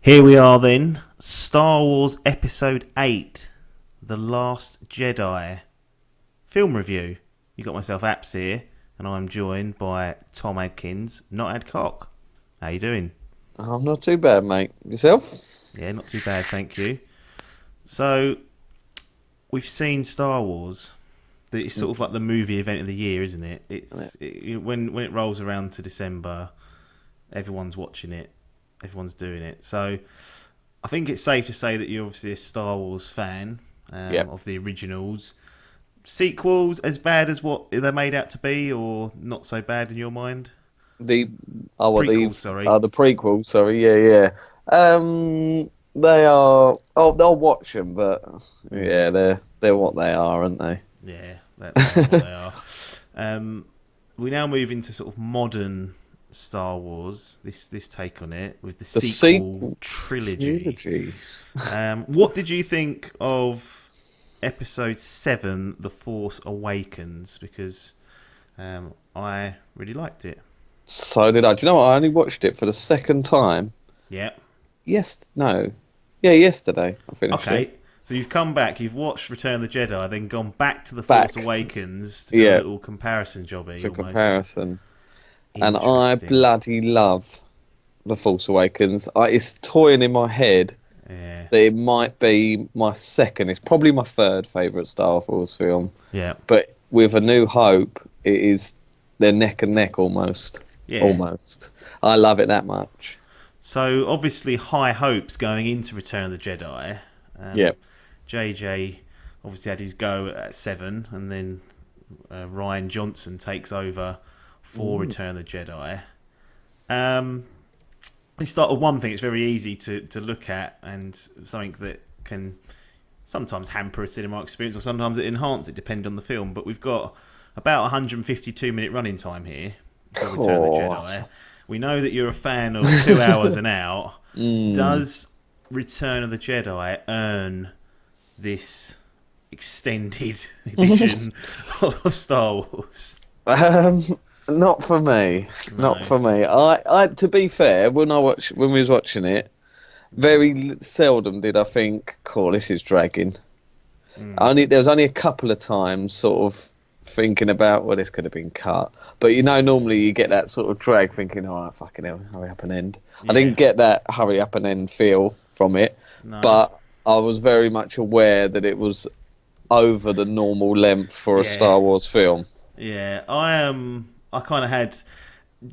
Here we are then, Star Wars Episode 8, The Last Jedi film review. You got myself Apps here, and I'm joined by Tom Adkins, not Adcock. How you doing? I'm not too bad, mate. Yourself? Yeah, not too bad, thank you. So, we've seen Star Wars. It's sort of like the movie event of the year, isn't it? When it rolls around to December, everyone's watching it, everyone's doing it. So, I think it's safe to say that you're obviously a Star Wars fan Yeah. of the originals. Sequels as bad as what they're made out to be, or not so bad in your mind? The what Prequels, sorry. the prequel. Sorry, yeah. They are. Oh, they'll watch them, but Mm, yeah, they're what they are, aren't they? yeah, they are what they are. Um, we now move into sort of modern Star Wars. This take on it with the The sequel sequel trilogy. trilogy. What did you think of Episode 7, The Force Awakens? Because I really liked it. So did I. Do you know what? I only watched it for the second time. Yeah. No. Yeah, yesterday I finished it. Okay. So you've come back, you've watched Return of the Jedi, then gone back to The Force Back. Awakens to do a Yeah, little comparison jobby to almost. comparison, and I Interesting. bloody love The Force Awakens. It's toying in my head Yeah. that it might be my second. It's probably my third favourite Star Wars film, Yeah. but with A New Hope, it is they're neck and neck almost. Yeah. Almost. I love it that much. So obviously high hopes going into Return of the Jedi. Yeah. Um, JJ obviously had his go at 7, and then Ryan Johnson takes over for Mm. Return of the Jedi. Um, let's start with one thing. It's very easy to look at, and something that can sometimes hamper a cinema experience, or sometimes it enhance it, depending on the film. But we've got about 152-minute running time here for Return of the Course. Jedi. We know that you're a fan of 2 hours and out. Mm. Does Return of the Jedi earn this extended edition of Star Wars? Um, not for me. Not No. for me. I to be fair, when we was watching it, very seldom did I think, "Cool, this is dragging." Mm. There was only a couple of times, sort of thinking about, well, this could have been cut. But normally you get that sort of drag, thinking, all right, fucking hell, hurry up and end. I Yeah. didn't get that hurry up and end feel from it, No. but I was very much aware that it was over the normal length for a Yeah. Star Wars film. Yeah. I kind of had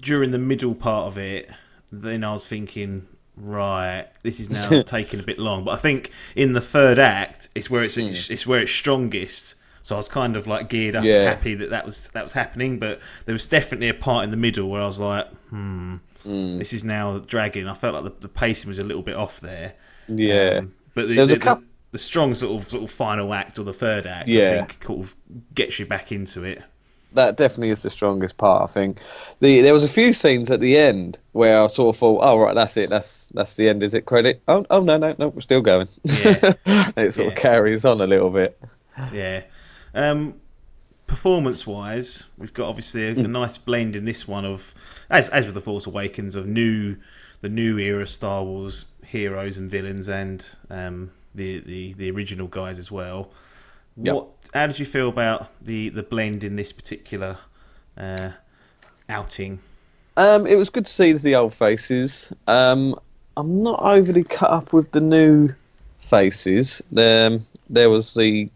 during the middle part of it. Then I was thinking, right, this is now taking a bit long. But I think in the third act, Mm. it's where it's strongest. So I was kind of like geared up and Yeah. happy that that was happening. But there was definitely a part in the middle where I was like, Mm. this is now dragging. I felt like the pacing was a little bit off there. Yeah. But There was a couple. the strong sort of final act or the third act, I Yeah. think, kind of gets you back into it. That definitely is the strongest part, I think. There was a few scenes at the end where I sort of thought, oh right, that's it, that's the end, is it? Credit? Oh no, we're still going. Yeah, It sort of yeah, carries on a little bit. yeah. Um, Performance wise, we've got obviously a Mm. nice blend in this one of, as with the Force Awakens, of the new era Star Wars heroes and villains, and the original guys as well. Yep. How did you feel about the blend in this particular uh, outing? It was good to see the old faces. I'm not overly cut up with the new faces. There was the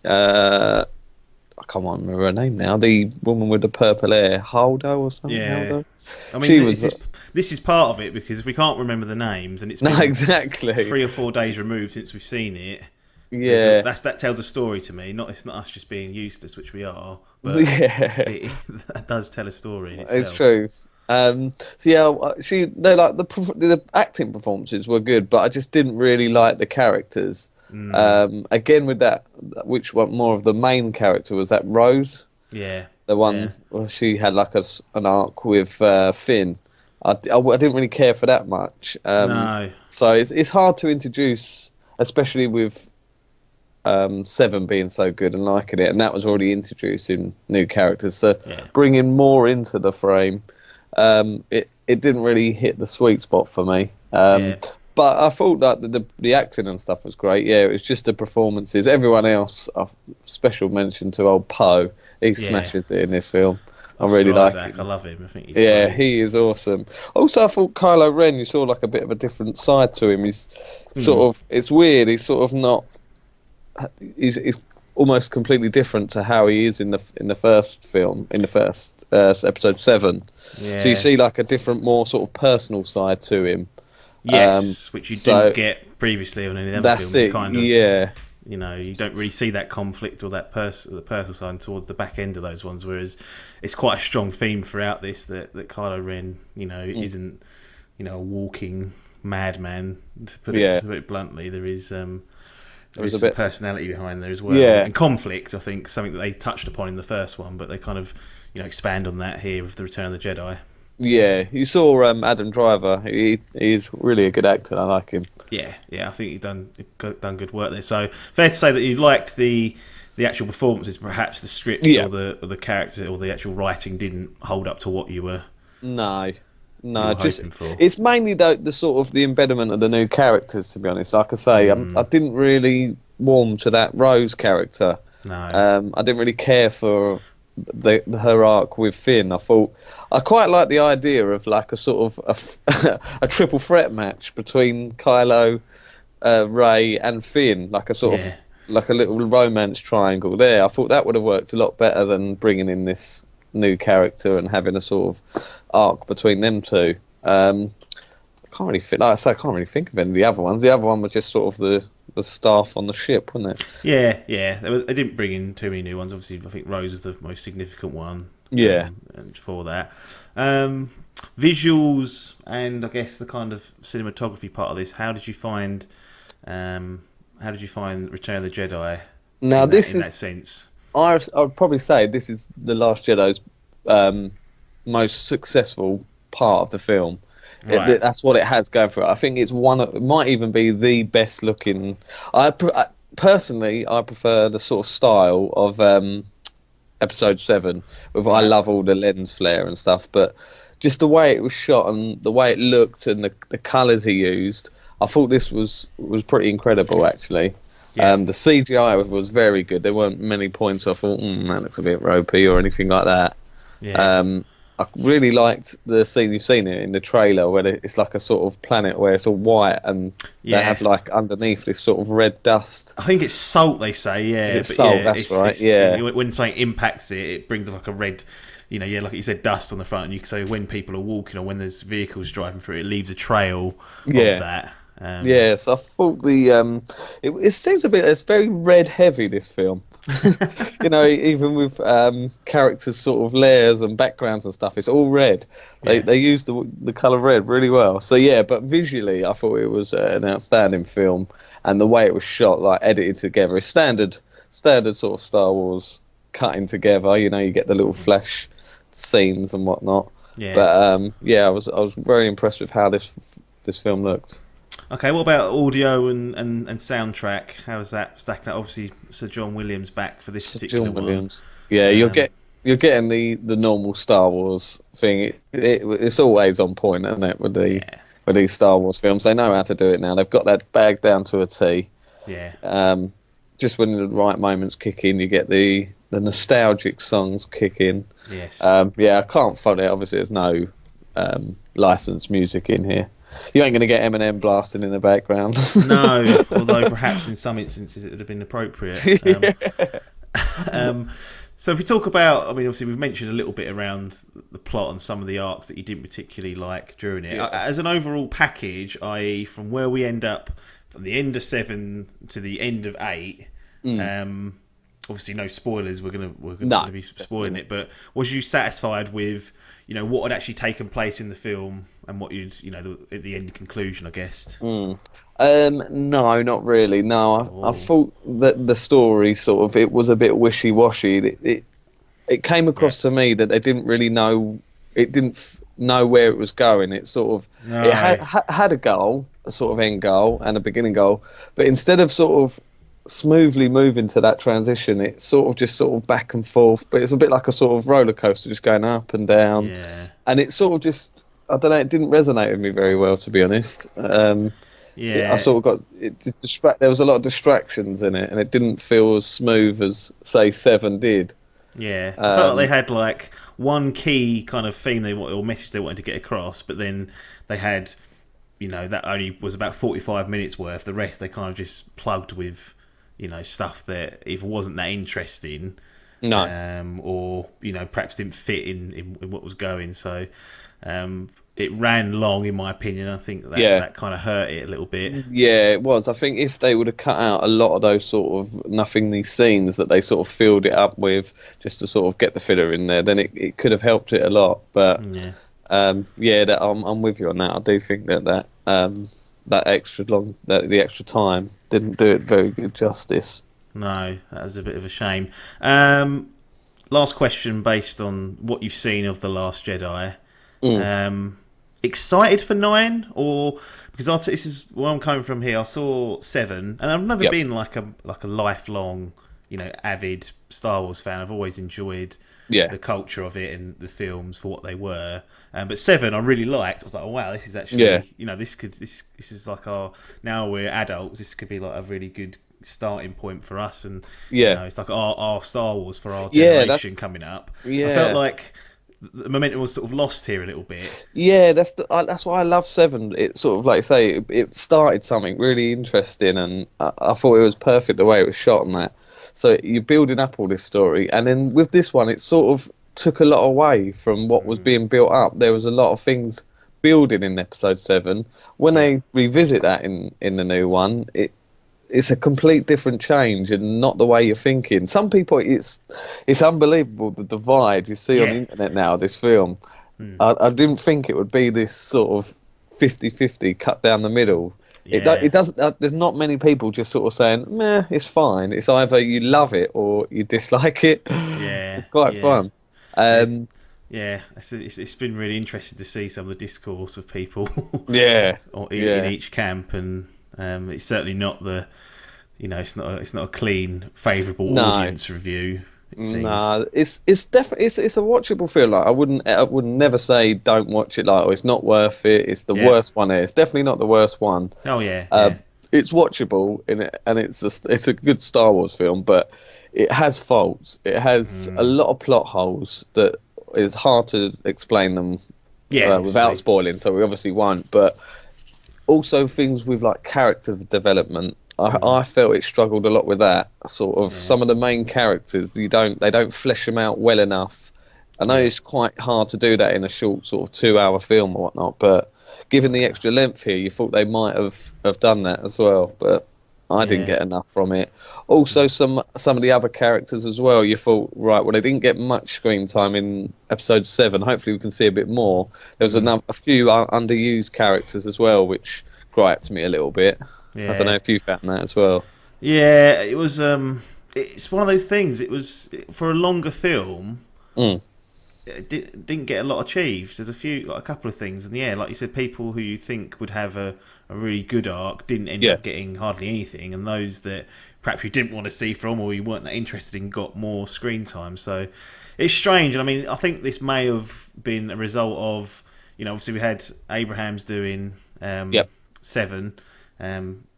I can't remember her name now. The woman with the purple hair, Haldo or something. Yeah, Haldo. I mean She was this is part of it because we can't remember the names, and it's no, been exactly. 3 or 4 days removed since we've seen it. Yeah, That tells a story to me. Not It's not us just being useless, which we are, but yeah, that does tell a story in it's itself. true. So yeah, they like the acting performances were good, but I just didn't really like the characters. Mm, Again with that, which one more of the main character was that Rose, yeah, the yeah, one well, she had like an arc with Finn. I didn't really care for that much. no, So it's hard to introduce, especially with Seven being so good and liking it, and that was already introducing new characters. So yeah, bringing more into the frame, it didn't really hit the sweet spot for me. yeah. But I thought that the acting and stuff was great. Yeah, it was just the performances. Everyone else, special mention to old Poe. He Yeah. smashes it in this film. I really Oscar like Isaac, him. I love him. I think he's Yeah, great. he is awesome. Also, I thought Kylo Ren, you saw like a bit of a different side to him. He's sort of, it's weird. He's sort of not. He's almost completely different to how he is in the first film, in the first episode 7. Yeah. So you see like a different, more sort of personal side to him. Yes, which you So didn't get previously on any other that's film. You it. kind of, Yeah, you don't really see that conflict or that the personal side towards the back end of those ones. Whereas it's quite a strong theme throughout this that Kylo Ren, isn't, a walking madman. Yeah. To put it bluntly, there is there is was a some bit. personality behind there as well, Yeah, and conflict. I think something that they touched upon in the first one, but they kind of expand on that here with the Return of the Jedi. yeah. You saw Adam Driver. He's really a good actor. I like him. Yeah, I think you've done good work there. So fair to say that you liked the actual performances. Perhaps the script Yeah. or the character or the actual writing didn't hold up to what you were No, just hoping for. it's mainly the sort of the embedment of the new characters. To be honest, like I say, I didn't really warm to that Rose character. No. I didn't really care for her arc with Finn. I quite like the idea of like a sort of a triple threat match between Kylo, Rey, and Finn, like a sort of like a little romance triangle there. I thought that would have worked a lot better than bringing in this new character and having a sort of arc between them two. I can't really think. Like I say, I can't really think of any of the other ones. The other one was just sort of the staff on the ship, wasn't it? Yeah. They didn't bring in too many new ones. Obviously, I think Rose was the most significant one. Yeah. And for that, visuals and I guess the kind of cinematography part of this. How did you find Return of the Jedi? Now in that sense. I'd probably say this is the Last Jedi's most successful part of the film. Right. That's what it has going for it. I think it might even be the best looking. Personally, I prefer the sort of style of Episode 7. I love all the lens flare and stuff, but just the way it was shot and the way it looked and the colours he used, I thought this was pretty incredible actually. Yeah. The CGI was very good. There weren't many points I thought that looks a bit ropey or anything like that. Yeah. I really liked the scene. You've seen it in the trailer where it's like a sort of planet where it's all white and they have like underneath this sort of red dust. I think it's salt, they say. Yeah, Is it salt? That's right. Yeah. When something impacts it, it brings up like a red, like you said, dust on the front. And you can say when people are walking or when there's vehicles driving through, it leaves a trail of that. Yes, I thought it seems a bit. It's very red heavy, this film. Even with characters' sort of layers and backgrounds and stuff, it's all red. They use the colour red really well. So yeah, but visually, I thought it was an outstanding film, and the way it was shot, like edited together, is standard sort of Star Wars cutting together. You get the little flash scenes and whatnot. Yeah. But I was very impressed with how this film looked. Okay, what about audio and soundtrack? How is that stacking up? Obviously, Sir John Williams back for this particular one. Yeah, you're getting the normal Star Wars thing. It's always on point, isn't it? With these Star Wars films, they know how to do it now. They've got that bag down to a T. Yeah. Just when the right moments kick in, you get the nostalgic songs kick in. Yes. I can't fault it. Obviously, there's no licensed music in here. You ain't going to get Eminem blasting in the background. No, although perhaps in some instances it would have been appropriate. So if we talk about, obviously we've mentioned a little bit around the plot and some of the arcs that you didn't particularly like during it. Yeah. As an overall package, i.e. from where we end up, from the end of 7 to the end of 8, obviously no spoilers, we're going to be spoiling it, but was you satisfied with what had actually taken place in the film and what you'd at the end conclusion, I guess? No, not really. No, I thought that the story sort of it was a bit wishy-washy. It came across to me that they didn't really know. It didn't know where it was going. It sort of it had a goal, a sort of end goal and a beginning goal, but instead of sort of smoothly moving to that transition, it's sort of back and forth, but it's a bit like a sort of roller coaster, just going up and down. Yeah. And it sort of just, I don't know, it didn't resonate with me very well, to be honest. I Yeah, sort of got there was a lot of distractions in it, and it didn't feel as smooth as say Seven did. yeah. I felt like they Um, had like one key kind of theme or message they wanted to get across, but then they had, that only was about 45 minutes worth. The rest they kind of just plugged with, stuff that either wasn't that interesting, no, or perhaps didn't fit in what was going. So it ran long, in my opinion. I think that yeah. that kind of hurt it a little bit. Yeah, it was. I think if they would have cut out a lot of those sort of nothingy scenes that they sort of filled it up with just to sort of get the filler in there, then it could have helped it a lot. But Yeah. yeah, I'm with you on that. I do think that extra long the extra time didn't do it very good justice. No, that was a bit of a shame. Last question, based on what you've seen of The Last Jedi. Mm, Um, Excited for 9, or because this is where I'm coming from here. I saw 7, and I've never yep. been like a lifelong, avid Star Wars fan. I've always enjoyed Yeah. the culture of it and the films for what they were. But 7, I really liked. I was like, oh wow, this is Yeah. actually, this is like our, now we're adults. This could be like a really good starting point for us, and Yeah. it's like our Star Wars for our Yeah. generation coming up. I felt Yeah. like the momentum was sort of lost here a little bit. Yeah, that's why I love Seven. It sort of like I say it started something really interesting, and I thought it was perfect the way it was shot and that. So you're building up all this story, and then with this one, it sort of took a lot away from what was being built up. There was a lot of things building in Episode 7. When Yeah, they revisit that in the new one, it's a complete different change and not the way you're thinking. Some people, it's unbelievable the divide you see on the yeah, internet now. This film. I didn't think it would be this sort of 50-50 cut down the middle. yeah, It doesn't. There's not many people just sort of saying, "Meh, it's fine." It's either you love it or you dislike it. yeah, It's quite yeah. fun. It's, Um, yeah, it's been really interesting to see some of the discourse of people yeah, in yeah. each camp, and it's certainly not it's not a clean, favourable No, audience review. It seems. no. It's definitely it's a watchable film. Like I would never say don't watch it. Like oh, it's not worth it. It's the Yeah. worst one. It's definitely not the worst one. Oh yeah, Uh, yeah. it's watchable in it, and it's a good Star Wars film, but it has faults. It has a lot of plot holes that is hard to explain them Yeah, without obviously. spoiling. So we obviously won't. But also things with like character development. I felt it struggled a lot with that. Sort of Yeah, some of the main characters they don't flesh them out well enough. I know yeah, it's quite hard to do that in a short sort of 2 hour film or whatnot, but given the extra length here, you thought they might have done that as well. But I didn't yeah. get enough from it. Also, some of the other characters as well. You thought, right, well, they didn't get much screen time in episode 7. Hopefully, we can see a bit more. There was a few underused characters as well, which griped me a little bit. I don't know Yeah. if you found that as well. Yeah, it was. It's one of those things. It was for a longer film. Mm, It didn't get a lot achieved. There's a couple of things, and yeah, like you said, people who you think would have a really good arc didn't end yeah, up getting hardly anything, and those that perhaps you didn't want to see from or you weren't that interested in got more screen time. So it's strange, and I mean, I think this may have been a result of, obviously we had Abraham's doing yep, 7,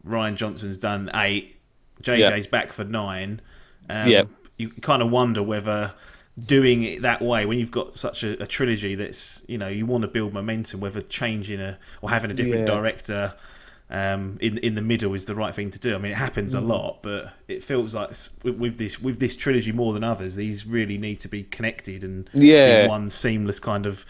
Ryan Johnson's done 8, yep, JJ's back for 9. yep, You kind of wonder whether doing it that way when you've got such a trilogy that's you want to build momentum, whether changing or having a different yeah. director in the middle is the right thing to do. I mean, it happens a lot, but it feels like with this trilogy more than others, these really need to be connected and be Yeah, one seamless kind of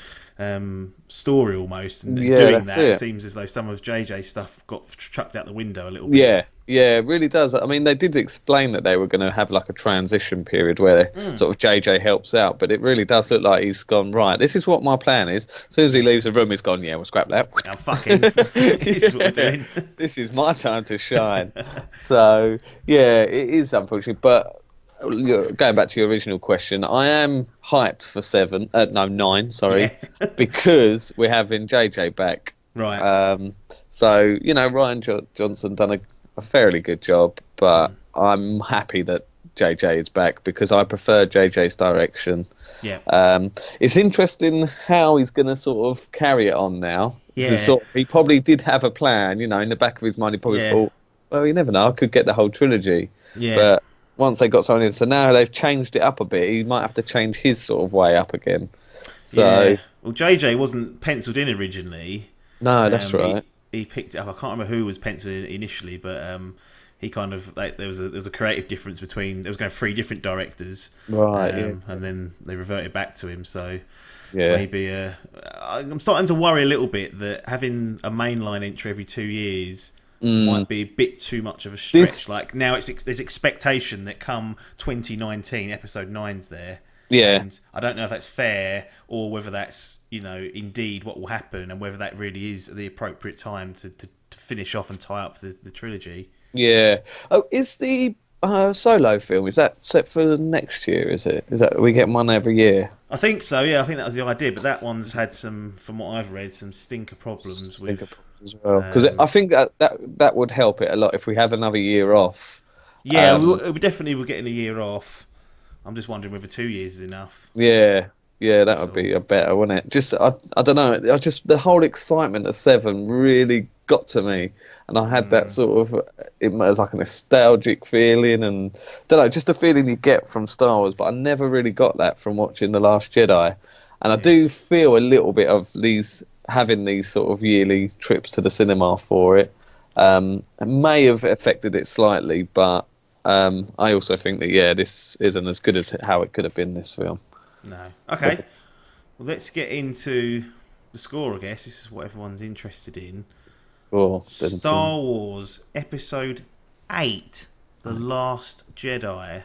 story almost. And yeah, doing that's that, it it. seems as though some of JJ's stuff got chucked out the window a little bit. Yeah, yeah, it really does. I mean, they did explain that they were going to have like a transition period where sort of JJ helps out, but it really does look like he's gone, right, this is what my plan is. As soon as he leaves the room, he's gone, yeah, we'll scrap that. Now fucking this is what we're Yeah, doing. this is my time to shine. So, yeah, it is unfortunate, but going back to your original question, I am hyped for 9, Yeah. sorry, because we're having JJ back. Right. So, Ryan Johnson done a fairly good job, but I'm happy that JJ is back because I prefer JJ's direction. Yeah. It's interesting how he's going to sort of carry it on now. This is Yeah, sort of, he probably did have a plan, in the back of his mind. He probably yeah, thought, well, you never know, I could get the whole trilogy. yeah, But once they got something in, so now they've changed it up a bit. He might have to change his sort of way up again. So, yeah. Well, JJ wasn't penciled in originally. no, that's right. He picked it up. I can't remember who was penciled in initially, but he kind of there was a creative difference between there was going to three different directors, Right, yeah. and then they reverted back to him. So Yeah. maybe I'm starting to worry a little bit that having a mainline entry every 2 years might be a bit too much of a stretch. This, Like now, there's expectation that come 2019, episode 9's there. yeah. And I don't know if that's fair or whether that's indeed what will happen and whether that really is the appropriate time to finish off and tie up the trilogy. Yeah. Oh, is the Solo film, is that set for next year? Is it? Is that we get one every year? I think so. Yeah, I think that was the idea. But that one's had some, from what I've read, some stinker problems with. As well, because I think that would help it a lot if we have another year off. Yeah, we definitely were getting a year off. I'm just wondering whether 2 years is enough. Yeah, that would be a better, wouldn't it? Just I don't know. The whole excitement of 7 really got to me, and I had that sort of, it was like a nostalgic feeling, and I don't know, just a feeling you get from Star Wars. But I never really got that from watching The Last Jedi, and I do feel a little bit of having these sort of yearly trips to the cinema for it. It may have affected it slightly, but I also think that this isn't as good as how it could have been, this film. No. Okay. Well, let's get into the score. I guess this is what everyone's interested in. Star Wars Episode 8, The Last Jedi.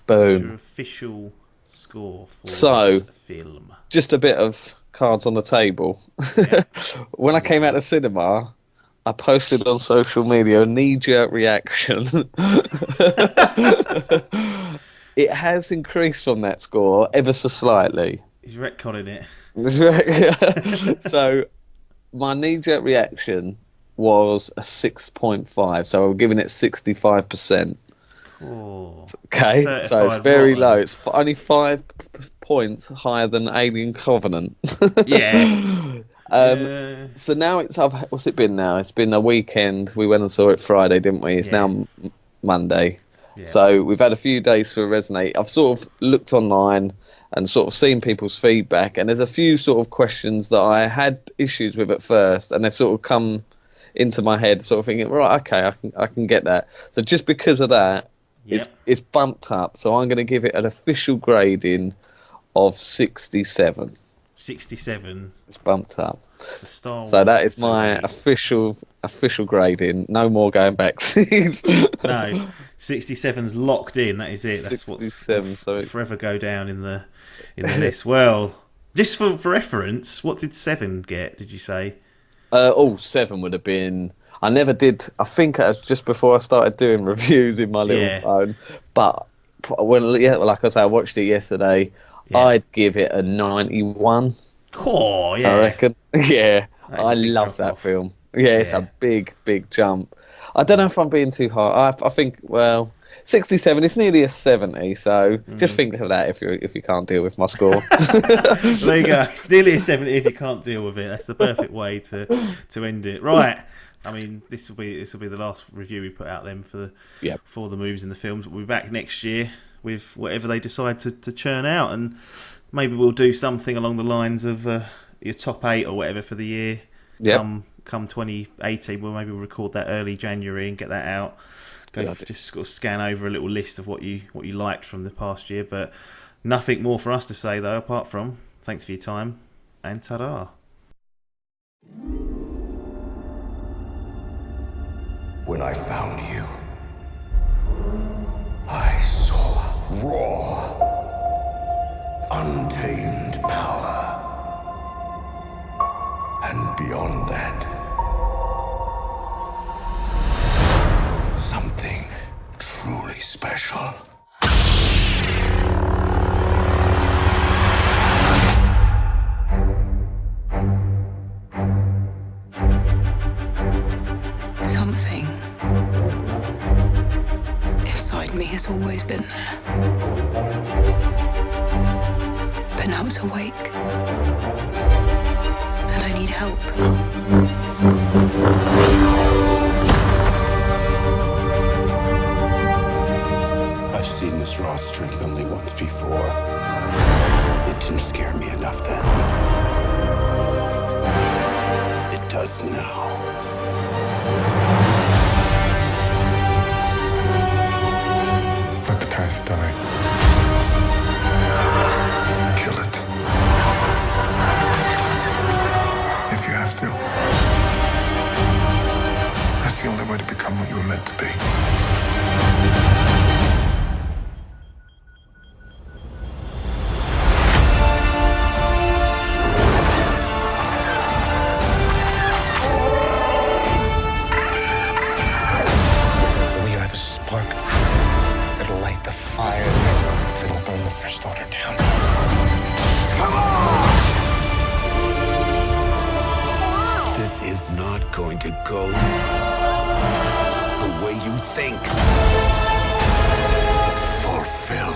Boom. What's your official score for this film? Just a bit of cards on the table. Yeah. When I came out of cinema, I posted on social media a knee-jerk reaction. It has increased from that score ever so slightly. He's retconning it. So my knee-jerk reaction was a 6.5, so I'm giving it 65%. Cool. Okay, Certified so it's very rotten. low. It's only 5 points higher than Alien Covenant. Yeah. So now what's it been now? It's been a weekend. We went and saw it Friday, didn't we? It's now Monday. Yeah. So we've had a few days to resonate. I've sort of looked online and sort of seen people's feedback, and there's a few sort of questions that I had issues with at first, and they've sort of come into my head, sort of thinking, right, okay, I can get that. So just because of that, it's bumped up. So I'm going to give it an official grading of 67. 67. It's bumped up. The Star Wars So that is my official grading. No more going back. No, 67's locked in. That is it. That's 67, what's so forever go down in the list. Well, just for reference, what did 7 get? Did you say? 7 would have been. I never did. I think it was just before I started doing reviews in my little phone. But like I say, I watched it yesterday. Yeah. I'd give it a 91. Oh, yeah. I reckon. Yeah, I love that film. Yeah, it's a big jump. I don't know if I'm being too hard. I think, 67. It's nearly a 70. So just think of that if you can't deal with my score. There you go. It's nearly a 70 if you can't deal with it. That's the perfect way to end it. Right. I mean, this will be the last review we put out then for the movies and the films. We'll be back next year with whatever they decide to churn out, and maybe we'll do something along the lines of your top 8 or whatever for the year. Come 2018, maybe we'll record that early January and get that out. Just sort of scan over a little list of what you liked from the past year, but nothing more for us to say though, apart from thanks for your time and ta-da. When I found you, I saw raw, untamed power. And beyond that, something truly special. Something inside me has always been there. But now it's awake. And I need help. draw strength only once before. It didn't scare me enough then. It does now. Let the past die. Kill it. If you have to. That's the only way to become what you were meant to be. We are the spark that'll light the fire that'll burn the First Order down. Come on! This is not going to go the way you think. Fulfill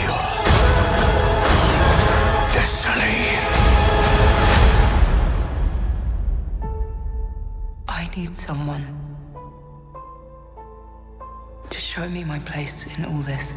your destiny. I need someone to show me my place in all this.